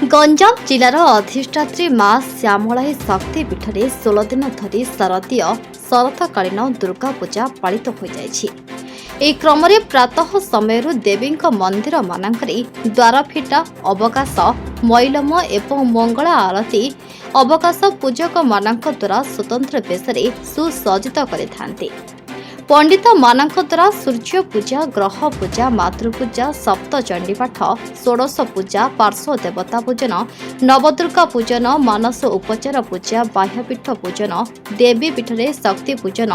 गंजाम जिलार अधिष्ठात्री मां श्यामलाई शक्तिपीठ में 16 दिन धरी शारदीय शरतकालीन दुर्गा पूजा पालित हो जाइछि। ଏହି କ୍ରମରେ ପ୍ରାତଃ ସମୟରୁ ଦେବୀଙ୍କ ମନ୍ଦିର ମାନଙ୍କରେ ଦ୍ୱାରଫିଟା ଅବକାଶ ମଇଲମ ଏବଂ ମଙ୍ଗଳା ଆଳତୀ ଅବକାଶ ପୂଜକମାନଙ୍କ ଦ୍ୱାରା ସ୍ୱତନ୍ତ୍ର ବେଶରେ ସୁସଜ୍ଜିତ କରିଥାନ୍ତି। ପଣ୍ଡିତମାନଙ୍କ ଦ୍ୱାରା ସୂର୍ଯ୍ୟ ପୂଜା, ଗ୍ରହ ପୂଜା, ମାତୃପୂଜା, ସପ୍ତଚଣ୍ଡୀ ପାଠ, ଷୋଡ଼ଶ ପୂଜା, ପାର୍ଶ୍ୱ ଦେବତା ପୂଜନ, ନବଦୁର୍ଗା ପୂଜନ, ମାନସ ଉପଚାର ପୂଜା, ବାହ୍ୟପୀଠ ପୂଜନ, ଦେବୀ ପୀଠରେ ଶକ୍ତି ପୂଜନ,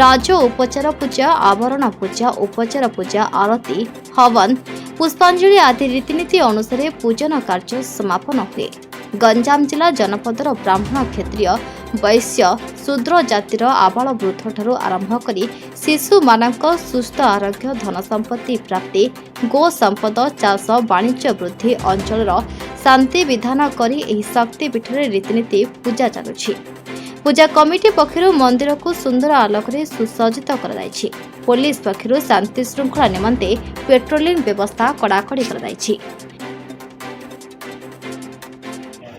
ରାଜ ଉପଚାର ପୂଜା, ଆବରଣ ପୂଜା, ଉପଚାର ପୂଜା, ଆଳତୀ, ହବନ, ପୁଷ୍ପାଞ୍ଜଳି ଆଦି ରୀତିନୀତି ଅନୁସାରେ ପୂଜନ କାର୍ଯ୍ୟ ସମାପନ ହୁଏ। ଗଞ୍ଜାମ ଜିଲ୍ଲା ଜନପଦର ବ୍ରାହ୍ମଣ, କ୍ଷତ୍ରିୟ, ବୈଶ୍ୟ, ଶୂଦ୍ର ଜାତିର ଆବାଳ ବୃଦ୍ଧଠାରୁ ଆରମ୍ଭ କରି ଶିଶୁମାନଙ୍କ ସୁସ୍ଥ ଆରୋଗ୍ୟ, ଧନ ସମ୍ପତ୍ତି ପ୍ରାପ୍ତି, ଗୋ ସମ୍ପଦ, ଚାଷ ବାଣିଜ୍ୟ ବୃଦ୍ଧି, ଅଞ୍ଚଳର ଶାନ୍ତି ବିଧାନ କରି ଏହି ଶକ୍ତିପୀଠରେ ରୀତିନୀତି ପୂଜା ଚାଲୁଛି। ପୂଜା କମିଟି ପକ୍ଷରୁ ମନ୍ଦିରକୁ ସୁନ୍ଦର ଆଲୋକରେ ସୁସଜ୍ଜିତ କରାଯାଇଛି। ପୋଲିସ ପକ୍ଷରୁ ଶାନ୍ତି ଶୃଙ୍ଖଳା ନିମନ୍ତେ ପେଟ୍ରୋଲିଂ ବ୍ୟବସ୍ଥା କଡ଼ାକଡ଼ି କରାଯାଇଛି।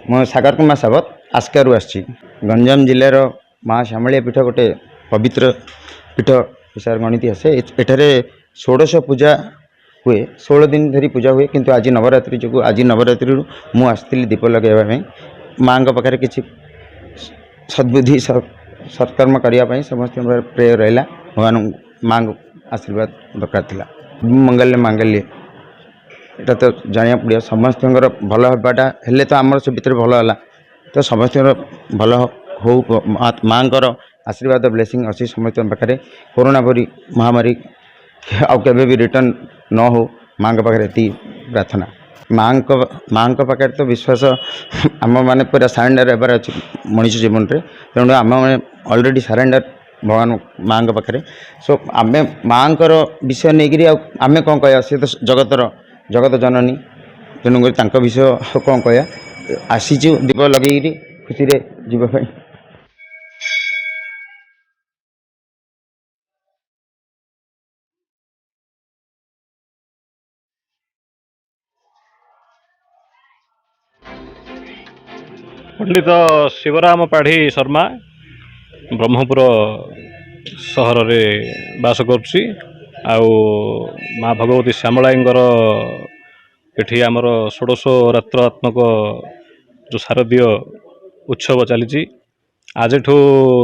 ମୁଁ ସାଗର କୁମାର ସାବତ ଆସ୍କାରୁ ଆସିଛି। ଗଞ୍ଜାମ ଜିଲ୍ଲାର ମା ଶ୍ୟାମଳିଆ ପୀଠ ଗୋଟେ ପବିତ୍ର ପୀଠ ହିସାବରେ ଗଣିତ ଆସେ। ଏଠାରେ ଷୋଡ଼ଶ ପୂଜା ହୁଏ, 16 ଦିନ ଧରି ପୂଜା ହୁଏ। କିନ୍ତୁ ଆଜି ନବରାତ୍ରି ଯୋଗୁଁ ଆଜି ନବରାତ୍ରିରୁ ମୁଁ ଆସିଥିଲି ଦୀପ ଲଗାଇବା ପାଇଁ। ମାଙ୍କ ପାଖରେ କିଛି ସଦ୍ବୁଦ୍ଧି ସତ୍କର୍ମ କରିବା ପାଇଁ ସମସ୍ତଙ୍କର ପ୍ରେୟ ରହିଲା। ଭଗବାନ ମାଙ୍କ ଆଶୀର୍ବାଦ ଦରକାର ଥିଲା। ମଙ୍ଗଲ୍ୟ ମାଙ୍ଗଲ୍ୟ ଏଇଟା ତ ଜାଣିବାକୁ ପଡ଼ିବ। ସମସ୍ତଙ୍କର ଭଲ ହେବାଟା ହେଲେ ତ ଆମର ସେ ଭିତରେ ଭଲ ହେଲା, ତ ସମସ୍ତଙ୍କର ଭଲ ହଉ। ମାଙ୍କର ଆଶୀର୍ବାଦ ବ୍ଲେସିଂ ଅଛି ସମସ୍ତଙ୍କ ପାଖରେ। କରୋନା ପରି ମହାମାରୀ ଆଉ କେବେ ବି ରିଟର୍ନ ନ ହଉ, ମାଙ୍କ ପାଖରେ ଏତିକି ପ୍ରାର୍ଥନା। ମାଙ୍କ ପାଖରେ ତ ବିଶ୍ୱାସ ଆମ ମାନେ ପୁରା ସାରେଣ୍ଡର ହେବାର ଅଛି ମଣିଷ ଜୀବନରେ। ତେଣୁ ଆମମାନେ ଅଲରେଡ଼ି ସାରେଣ୍ଡର ଭଗବାନ ମାଙ୍କ ପାଖରେ। ସୋ ଆମେ ମାଙ୍କର ବିଷୟ ନେଇକରି ଆଉ ଆମେ କ'ଣ କହିବା, ସେ ତ ଜଗତ ଜନନୀ। ତେଣୁକରି ତାଙ୍କ ବିଷୟ କ'ଣ କହିବା। ଆସିଛୁ ଦୀପ ଲଗେଇକିରି ଖୁସିରେ ଯିବା ପାଇଁ। पंडित शिवराम पाढ़ी शर्मा ब्रह्मपुर सहर रे बास करुच्ची। आउ माँ भगवती श्यामलाईंकर एठी आमर षोडश रात्रात्मक जो शारदीय उत्सव चली। आज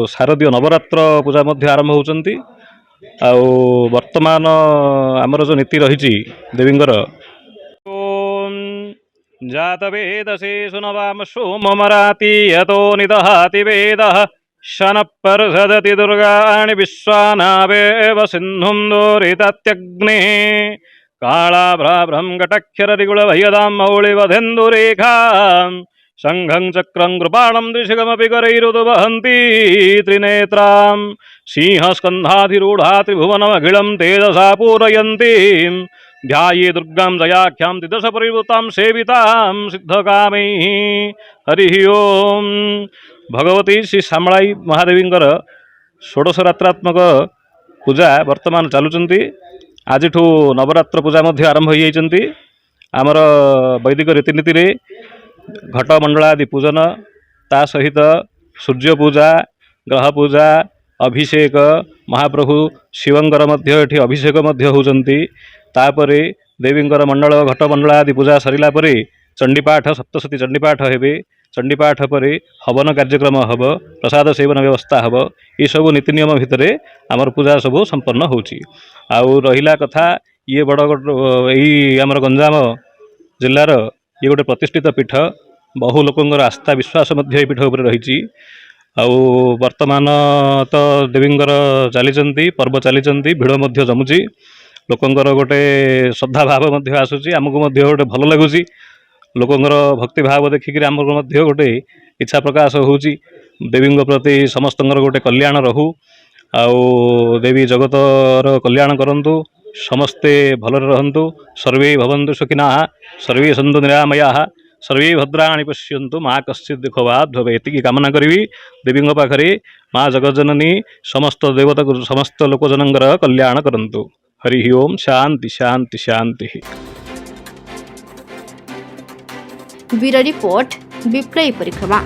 शारदीय नवरात्र पूजा मध्य आरंभ होती। आउ वर्तमान आमर जो नीति रही देवींकर जातवेदसे सुनवाम सोममराति यतो निदहाति वेदः शनपर्षदति दुर्गाणि विश्वानावेव सिन्धुं दोरितात्यग्ने कालाभ्राभ्रं कटक्षरदिगुलभयदां मौलिवधेन्दुरेखां शङ्खं चक्रं कृपाणं द्विषिकमपि करैरुदुवहन्ति त्रिनेत्रां सिंहस्कन्धाधिरूढा त्रिभुवनमखिलं तेजसा पूरयन्तीं ध्याये दुर्गां जयाख्यां त्रिदश परिवृतां सेवितां सिद्धकामैः। हरि ओम। भगवती श्री श्यामलाई महादेवींकर षोडश रात्रात्मक पूजा वर्तमान चलुचंती। आज नवरात्र पूजा मध्य आरंभ हो जाती। आमर वैदिक रीतिनीति रे घट मंडलादि पूजन, ता सहित सूर्य पूजा, ग्रह पूजा, अभिषेक, महाप्रभु शिवंकर मध्य एठी अभिषेक मध्य होउचंती। तापरे देवींकर मंडल घट मंडल आदि पूजा सरिला परे चंडीपाठ, सप्तशती चंडीपाठ हेबे। चंडीपाठ परे हवन कार्यक्रम हब, प्रसाद सेवन व्यवस्था हब। ये सब नीति नियम भितर आमर पूजा सब संपन्न होउची। आउ रहिला कथा ये बड़ यही आमर गंजाम जिल्लार ये गोटे प्रतिष्ठित पीठ। बहु लोकंर आस्था विश्वास मध्य पीठ उपर रही। आउ वर्तमान तो देवींकर चलीचंती, पर्व चलीचंती, भिड़ मध्य जमुची। लोकंर गोटे श्रद्धा भाव मध्य आसूची, आमको मध्य गोटे भल लगुच। लोकंर भक्ति भाव देखिक आमको मध्य गोटे इच्छा प्रकाश होची देवी प्रति समस्तंकर गोटे कल्याण रहू। आउ देवी जगतर कल्याण करंतु, समस्ते भलरे रहंतु। सर्वे भवन्तु सुखिनः, सर्वे सन्तु निरामयाः, सर्वे भद्राणि पश्यन्तु मा कश्चित् दुःखभाग् भवेत्। एतिकी कामना करी देवी पाखरे माँ जगज्जननी समस्त देवता समस्त लोकजनंकर कल्याण करंतु। हरि ओम। शांति शांति शांति। ब्यूरो रिपोर्ट विप्लवी परिक्रमा।